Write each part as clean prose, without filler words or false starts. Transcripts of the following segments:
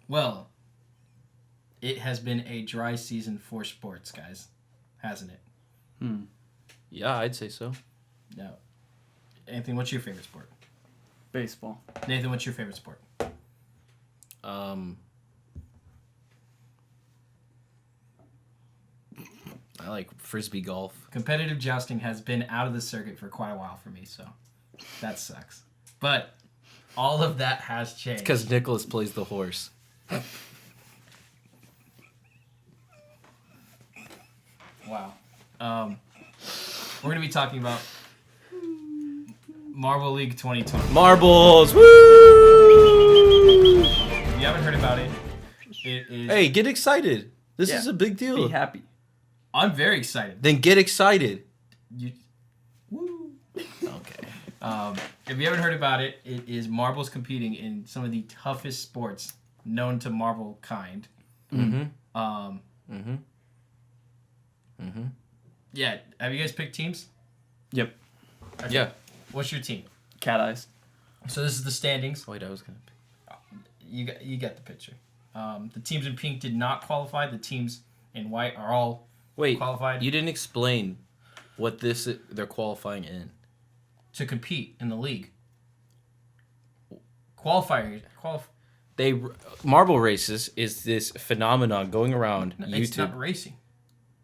Well, it has been a dry season for sports, guys, hasn't it? Yeah, I'd say so. No. Anthony, what's your favorite sport? Baseball. Nathan, what's your favorite sport? I like frisbee golf. Competitive jousting has been out of the circuit for quite a while for me, so that sucks. But all of that has changed. Because Nicholas plays the horse. Wow. We're going to be talking about Marble League 2020. Marbles! Woo! If you haven't heard about it, it is... Hey, get excited. This is a big deal. Be happy. I'm very excited. Then get excited. Woo. Okay. If you haven't heard about it, it is marbles competing in some of the toughest sports known to marble kind. Yeah. Have you guys picked teams? Yep. Okay. Yeah. What's your team? Cat eyes. So this is the standings. Wait, I was going to pick. You got the picture. The teams in pink did not qualify. The teams in white are all qualified. You didn't explain what they're qualifying in. To compete in the league. Marble races is this phenomenon going around YouTube. It's not racing.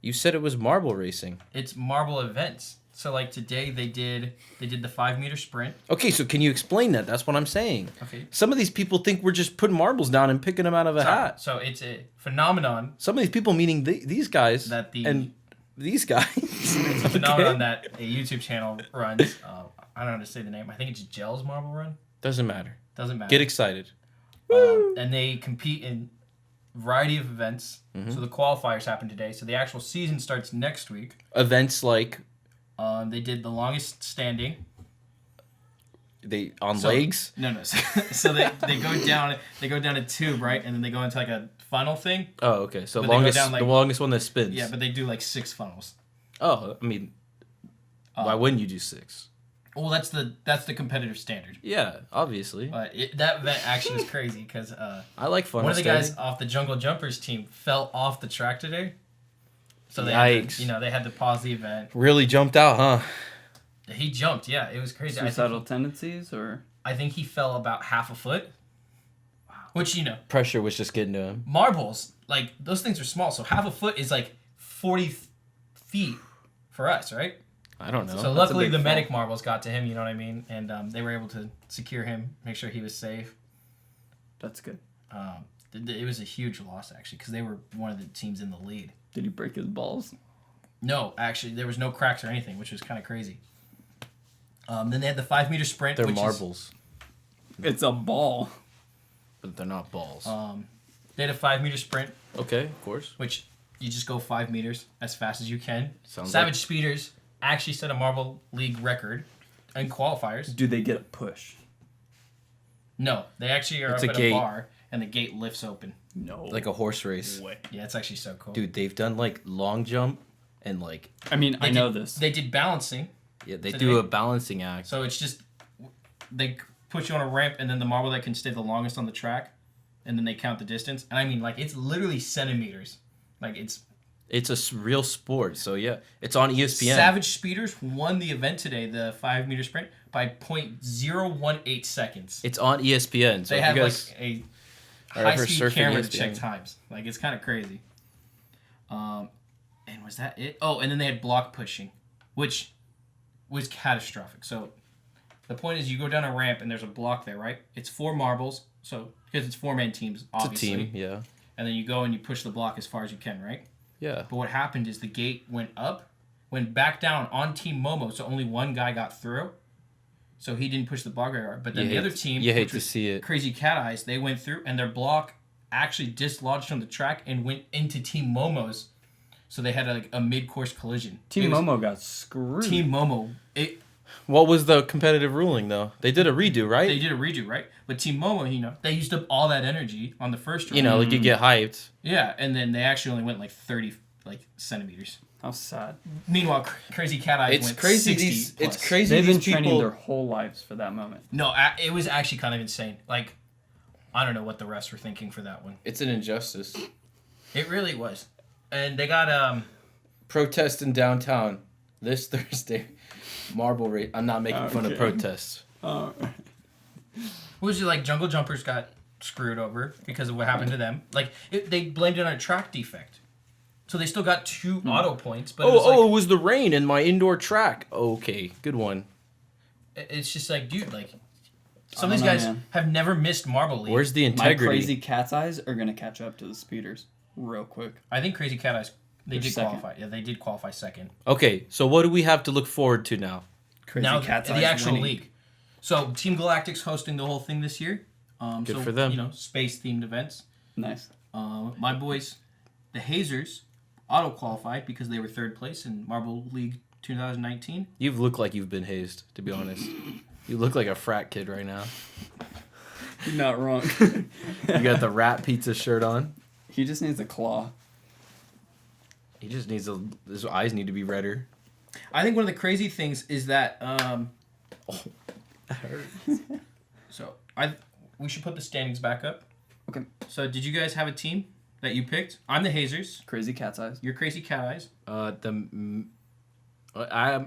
You said it was marble racing. It's marble events. So like today they did the 5-meter sprint. Okay, so can you explain that? That's what I'm saying. Okay. Some of these people think we're just putting marbles down and picking them out of a hat. So it's a phenomenon. Some of these people, meaning these guys and these guys. It's a phenomenon that a YouTube channel runs. I don't know how to say the name. I think it's Jelles Marble Run. Doesn't matter. Doesn't matter. Get excited. And they compete in a variety of events. So the qualifiers happen today. So the actual season starts next week. Events like... they did the longest standing. Legs? No. So they go down a tube, right? And then they go into like a funnel thing. Oh, okay. So But they go down, the longest one that spins. Yeah, but they do like 6 funnels. Oh, I mean, why wouldn't you do 6? Well, that's the competitive standard. Yeah, obviously. But that event actually was crazy because I like funnel one of the standing. guys off the Jungle Jumpers team fell off the track today. So they Yikes. they had to pause the event. Really jumped out, huh? He jumped, yeah, it was crazy. Suicidal tendencies, or I think he fell about half a foot. Wow. Which pressure was just getting to him. Marbles, like those things are small, so half a foot is like 40 feet for us, right? I don't know. So luckily the medic marbles got to him, you know what I mean, and they were able to secure him, make sure he was safe. That's good. It was a huge loss actually because they were one of the teams in the lead. Did he break his balls? No, actually, there was no cracks or anything, which was kind of crazy. Then they had the 5-meter sprint. They're marbles. It's a ball. But they're not balls. They had a 5-meter sprint. Okay, of course. Which you just go 5 meters as fast as you can. Sounds Savage Speeders actually set a Marble League record in qualifiers. Do they get a push? No, they actually are up at a bar, and the gate lifts open. No. Like a horse race. Way. Yeah, it's actually so cool. Dude, they've done like long jump and like... I mean, I know this. They did balancing. Yeah, they do a balancing act. So it's just... They put you on a ramp, and then the marble that can stay the longest on the track, and then they count the distance. And I mean, like, it's literally centimeters. Like, it's... It's a real sport, so yeah. It's on ESPN. Savage Speeders won the event today, the 5-meter sprint, by .018 seconds. It's on ESPN. So they have like a high-speed camera to ESPN. check times. Like, it's kind of crazy. And was that it? Oh, and then they had block pushing, which was catastrophic. So the point is you go down a ramp and there's a block there, right? It's 4 marbles, so because it's 4-man teams, obviously. It's a team, yeah. And then you go and you push the block as far as you can, right? Yeah. But what happened is the gate went up, went back down on Team Momo, so only one guy got through. So he didn't push the block very hard. But then the other team, you hate to see it. Crazy Cat Eyes, they went through and their block actually dislodged from the track and went into Team Momo's. So they had a mid-course collision. Team Momo got screwed. Team Momo. What was the competitive ruling, though? They did a redo, right? They did a redo, right? But Team Momo, they used up all that energy on the first round. Like you get hyped. Yeah, and then they actually only went 30 centimeters. How sad. Meanwhile, Crazy Cat Eyes went 60 plus. It's crazy. They've been training their whole lives for that moment. No, it was actually kind of insane. Like, I don't know what the refs were thinking for that one. It's an injustice. It really was. And they got Protest in downtown this Thursday. Marble race. I'm not making fun of protests. Oh. was it like jungle jumpers got screwed over because of what happened to them. Like they blamed it on a track defect. So they still got 2 auto points, but it was the rain in my indoor track. Okay, good one. It's just like, dude, like some of these guys have never missed Marble League. Where's the My integrity? crazy cat's eyes are gonna catch up to the speeders real quick. I think Crazy Cat Eyes they They're did second. qualify. Yeah, they did qualify second. Okay, so what do we have to look forward to now? Crazy Now cat's the eyes actual winning. league. So Team Galactic's hosting the whole thing this year. Good for them. You know, space themed events. Nice. My boys, the Hazers, auto qualified because they were 3rd place in Marble League 2019. You look like you've been hazed, to be honest. You look like a frat kid right now. You're not wrong. You got the rat pizza shirt on. He just needs a claw. He just needs his eyes need to be redder. I think one of the crazy things is that That hurts. so we should put the standings back up. Okay. So did you guys have a team that you picked? I'm the Hazers. Crazy cat's eyes. You're Crazy Cat Eyes.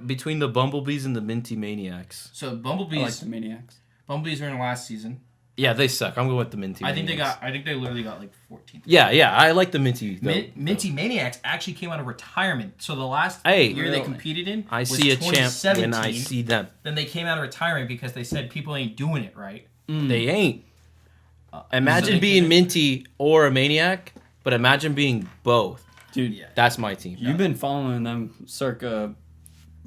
Between the Bumblebees and the Minty Maniacs. So I like Bumblebees. the maniacs. Bumblebees were in last season. Yeah, they suck. I'm going with the Minty I think Maniacs. they literally got like 14th. Yeah, I like the Minty. Though. Minty Maniacs actually came out of retirement. So the last Hey, year they really? competed in I was see a champ when I 2017. see them. Then they came out of retirement because they said people ain't doing it right. They ain't. So Imagine they being couldn't- Minty or a Maniac, but imagine being both. Dude, Yeah. That's my team. you've been following them circa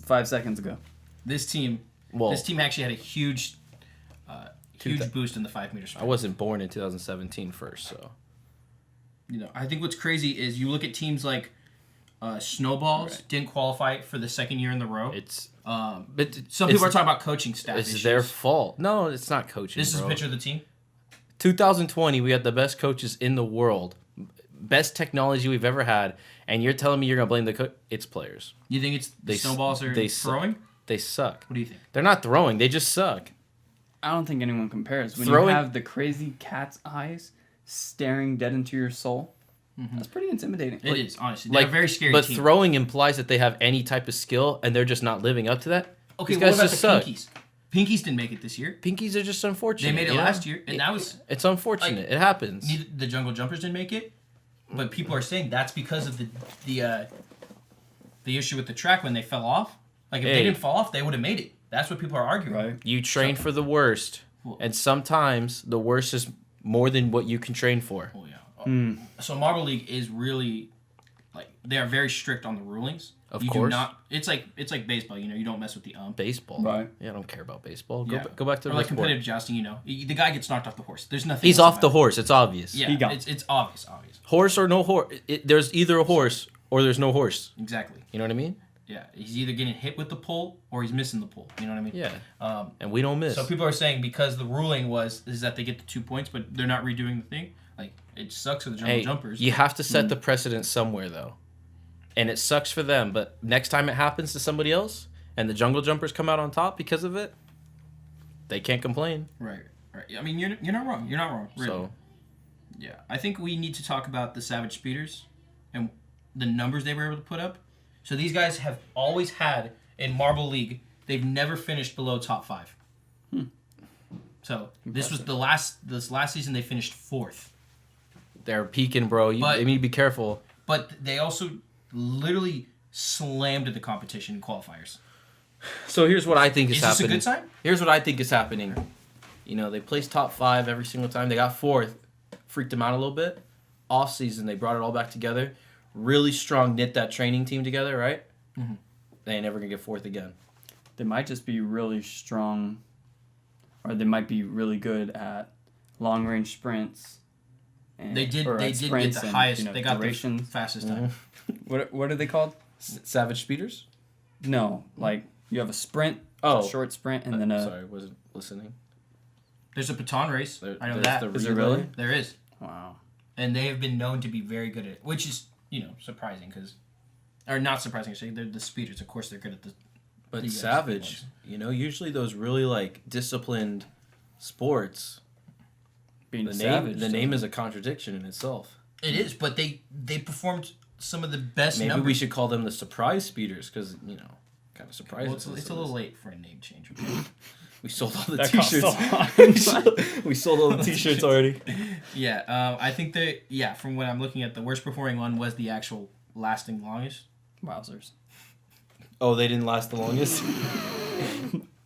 5 seconds ago. This team actually had a huge boost in the 5 meter sprint. I wasn't born in 2017 first, so. You know, I think what's crazy is you look at teams like Snowballs didn't qualify for the 2nd year in the row. It's But some people are talking about coaching staff. It's issues. their fault. No, it's not coaching. This is a bro. picture of the team. 2020, we had the best coaches in the world, best technology we've ever had, and you're telling me you're gonna blame the coach? It's players. You think it's the They Snowballs are they throwing? They suck. What do you think? They're not throwing. They just suck. I don't think anyone compares. When Throwing- you have the crazy cat's eyes staring dead into your soul, that's pretty intimidating. It is, honestly. They're a very scary but team. throwing implies that they have any type of skill, and they're just not living up to that. Okay, These what guys about the just suck. Pinkies? Pinkies didn't make it this year. Pinkies are just unfortunate. They made it you know? last year, and that was It's unfortunate. It happens. neither the Jungle Jumpers didn't make it, but people are saying that's because of the issue with the track when they fell off. Like if Hey. they didn't fall off, they would have made it. That's what people are arguing. Right. You train for the worst, and sometimes the worst is more than what you can train for. Oh yeah. So Marble League is really like they are very strict on the rulings. Of you course. do not. It's like baseball. You know, you don't mess with the ump. Baseball. Right. Yeah, I don't care about baseball. Yeah. Go back to Or the like sport. competitive jousting. You know, the guy gets knocked off the horse. There's nothing. He's else off the about it. horse. It's obvious. Yeah, He got- it's obvious. Horse or no horse. There's either a horse or there's no horse. Exactly. You know what I mean? Yeah, he's either getting hit with the pole or he's missing the pole. You know what I mean? Yeah. And we don't miss. So people are saying because the ruling is that they get the 2 points, but they're not redoing the thing. Like it sucks for the jungle Hey, jumpers. you have to set the precedent somewhere, though. And it sucks for them, but next time it happens to somebody else and the jungle jumpers come out on top because of it, they can't complain. Right. I mean, you're not wrong. You're not wrong. Really. So, Yeah, I think we need to talk about the Savage Speeders and the numbers they were able to put up. So these guys have always had in Marble League, they've never finished below top 5. So this was this last season they finished 4th. they're peaking, bro. But- They need to be careful. But they also literally slammed the competition in qualifiers. So here's what I think is Is this a happening. good sign? Here's what I think is happening. You know, they placed top 5 every single time. They got 4th. Freaked them out a little bit. Off season, they brought it all back together. Really strong, knit that training team together, right? Mm-hmm. They ain't never gonna get 4th again. They might just be really strong, or they might be really good at long range sprints. And, They did or they at did get sprints the and, highest. you know, They got the durations. fastest time. What are they called? Savage speeders? No, like you have a sprint, Oh. a short sprint, and then a. Sorry, wasn't listening. There's a baton race. I know There's that. the Is there relay. really? There is. Wow. And they have been known to be very good at it, which is, surprising because, or not surprising actually. They're the speeders, of course. They're good at the. But the, Savage, ones. usually those really like disciplined sports, being The savage. name is a contradiction in itself. It is, but they performed some of the best Maybe numbers. we should call them the surprise speeders because kind of surprises. Well, it's a little late for a name change. Okay? We sold all the That costs t-shirts. a lot. We sold all the t-shirts already. Yeah, I think from what I'm looking at, the worst performing one was the actual lasting longest. Wowzers. Oh, they didn't last the longest.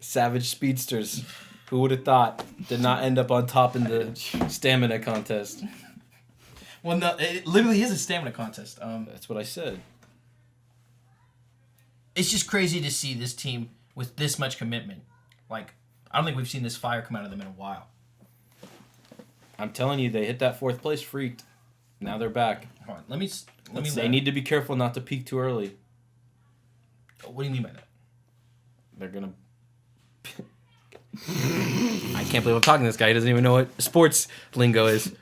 Savage speedsters. Who would have thought? Did not end up on top in the stamina contest. Well, no, it literally is a stamina contest. That's what I said. It's just crazy to see this team with this much commitment. Like, I don't think we've seen this fire come out of them in a while. I'm telling you, they hit that 4th place freaked. Now they're back. Hold on, let me. They need to be careful not to peak too early. What do you mean by that? They're gonna. I can't believe I'm talking to this guy. He doesn't even know what sports lingo is.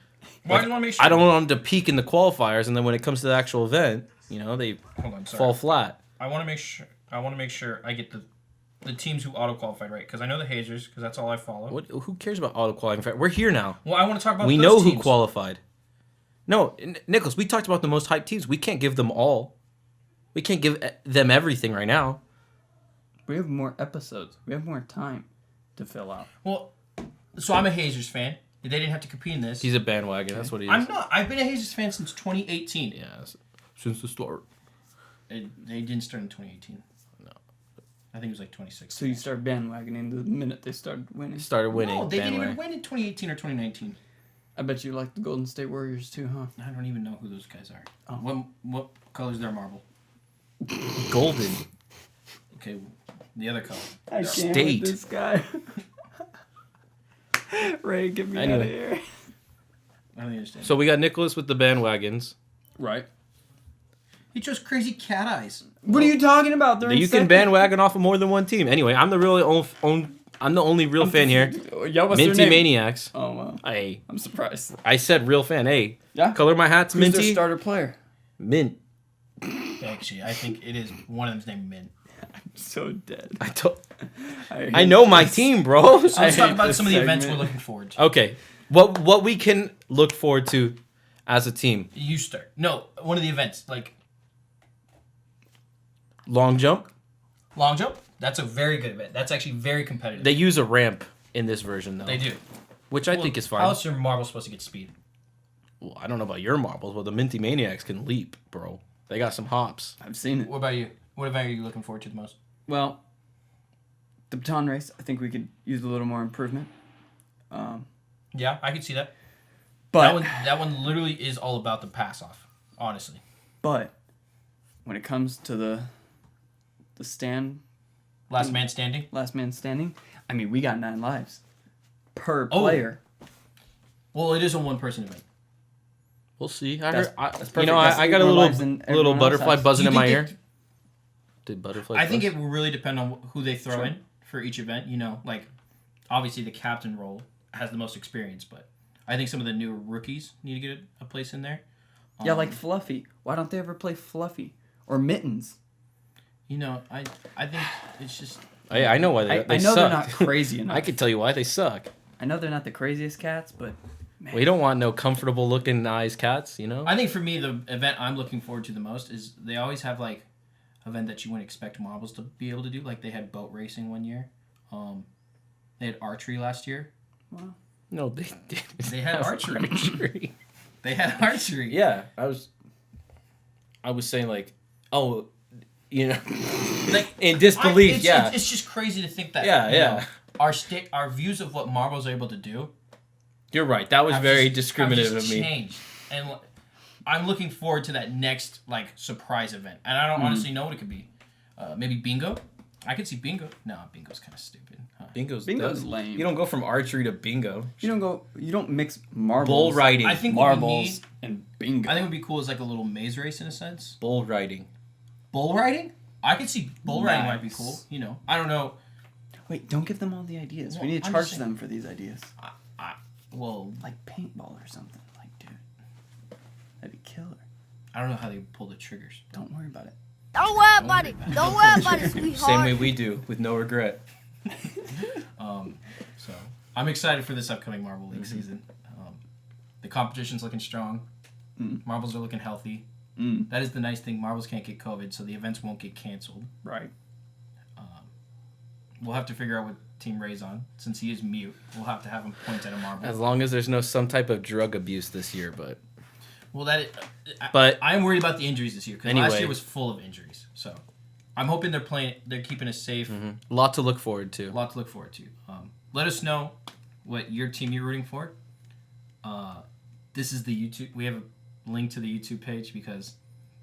Well, I want to make sure. I don't want them to peak in the qualifiers, and then when it comes to the actual event, they Hold on, sorry. fall flat. I want to make sure. I want to make sure I get the teams who auto qualified right, because I know the hazers, because that's all I follow. Who cares about auto qualifying? We're here now. Well, I want to talk about. We those know teams. who qualified. No, Nicholas, we talked about the most hyped teams. We can't give them all. We can't give them everything right now. We have more episodes. We have more time to fill out. Well, so I'm a hazers fan. They didn't have to compete in this. He's a bandwagon. That's what he is. I'm not. I've been a hazers fan since 2018. Yeah, since the start. They didn't start in 2018. No. I think it was like 2016. So you start bandwagoning the minute they started winning. Started winning. No, they didn't even bandwagon. win in 2018 or 2019. I bet you like the Golden State Warriors too, huh? I don't even know who those guys are. Oh. What color is their marble? Golden. Okay, the other color. I can't State. with this guy. Ray, get me out Anyway. of here. I don't understand. So we got Nicholas with the bandwagons. Right. He chose crazy cat eyes. What are you talking about? They're in You can second. bandwagon off of more than one team. Anyway, I'm the I'm the only real fan here. Yeah, what's their Minty name? Maniacs. Oh, wow. Hey, I'm surprised. I said real fan. Hey, Yeah? color my hats Who's their minty. starter player? Mint. Actually, I think it is one of them's named Min. So dead. I know my team, bro. So let's I talk hate about this some of the events we're segment. looking forward to. Okay, what we can look forward to as a team? You start. No, one of the events, like Long jump. long jump. That's a very good event. That's actually very competitive. They use a ramp in this version though. They do. which I think is fine. How else your marble supposed to get speed? Well, I don't know about your marbles, but the Minty Maniacs can leap, bro. They got some hops. I've seen it. What about you? What event are you looking forward to the most? Well, the baton race, I think we could use a little more improvement. Yeah, I can see that. But That one literally is all about the pass off, honestly. but when it comes to the stand, Last man standing. last man standing, I mean, we got 9 lives per Oh. player. Well, it is a one-person event. We'll see. That's perfect. I got a More lives little than everyone else butterfly has. buzzing You in my think ear. it- Did butterfly? I think buzz? it will really depend on who they throw Sure. in for each event. You know, like obviously the captain role has the most experience, but I think some of the newer rookies need to get a place in there. Yeah, like Fluffy. Why don't they ever play Fluffy or Mittens? You know, I think it's just I know why they I know suck. they're not crazy enough. I can tell you why they suck. I know they're not the craziest cats, but man, We don't want no comfortable looking eyes cats, you know? I think for me the event I'm looking forward to the most is they always have like event that you wouldn't expect marbles to be able to do. Like they had boat racing one year. They had archery last year. Wow. No, they did. They had archery. They had archery. Yeah, I was saying like, oh, you know, Like in disbelief, it's, yeah. It's just crazy to think that. Yeah, you yeah. know, our views of what marbles are able to do. You're right. That was have very just- discriminative have of just me. Changed. And I'm looking forward to that next like surprise event. And I don't honestly know what it could be. Maybe bingo. I could see bingo. No, bingo's kind of stupid. Huh? Bingo's lame. You don't go from archery to bingo. You don't mix marbles, Bull riding. I think what we marbles, need, and bingo. I think what would be cool is like a little maze race in a sense. Bull riding. Bull riding? I could see bull riding might be Nice. cool. You know, I don't know. Wait, don't give them all the ideas. Well, we need to I'm charge just saying- them for these ideas. Well, Like paintball or something. Like, dude, that'd be killer. I don't know how they pull the triggers. Don't worry about it. Don't worry about it. Don't worry about it, sweetheart. Same way we do, with no regret. So I'm excited for this upcoming Marvel League Mm-hmm. season. The competition's looking strong. Marbles are looking healthy. That is the nice thing. Marbles can't get COVID, so the events won't get canceled. Right. We'll have to figure out what Team Ray's on. Since he is mute, we'll have to have him point at a marble. As long as there's no some type of drug abuse this year, but Well, But- I'm worried about the injuries this year because Anyway. last year was full of injuries. So I'm hoping they're keeping us safe. a lot to look forward to. A lot to look forward to. Let us know what your team you're rooting for. This is the YouTube. We have a link to the YouTube page because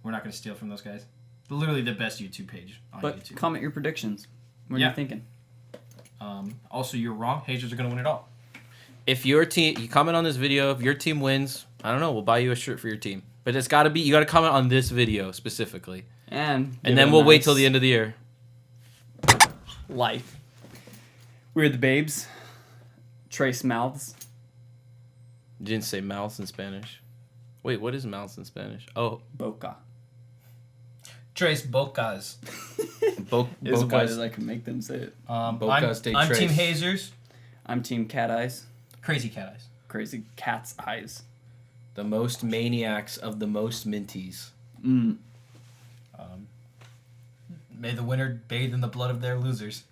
we're not going to steal from those guys. Literally the best YouTube page on But YouTube. comment your predictions. What are Yeah. you thinking? Also, you're wrong. Hazers are going to win it all. If your team, you comment on this video, if your team wins, I don't know, we'll buy you a shirt for your team. But it's got to be, you got to comment on this video specifically. And And then we'll wait till the end of the year. Life. We're the Babes. Trace Mouths. You didn't say mouths in Spanish. Wait, what is mouths in Spanish? Oh, Boca. Tres Bocas. Is why Bocas. I can make them say it. I'm de Team Tres. Hazers. I'm Team Cat Eyes. Crazy Cat Eyes. Crazy Cat's Eyes. The most maniacs of the most minties. Mm. May the winner bathe in the blood of their losers.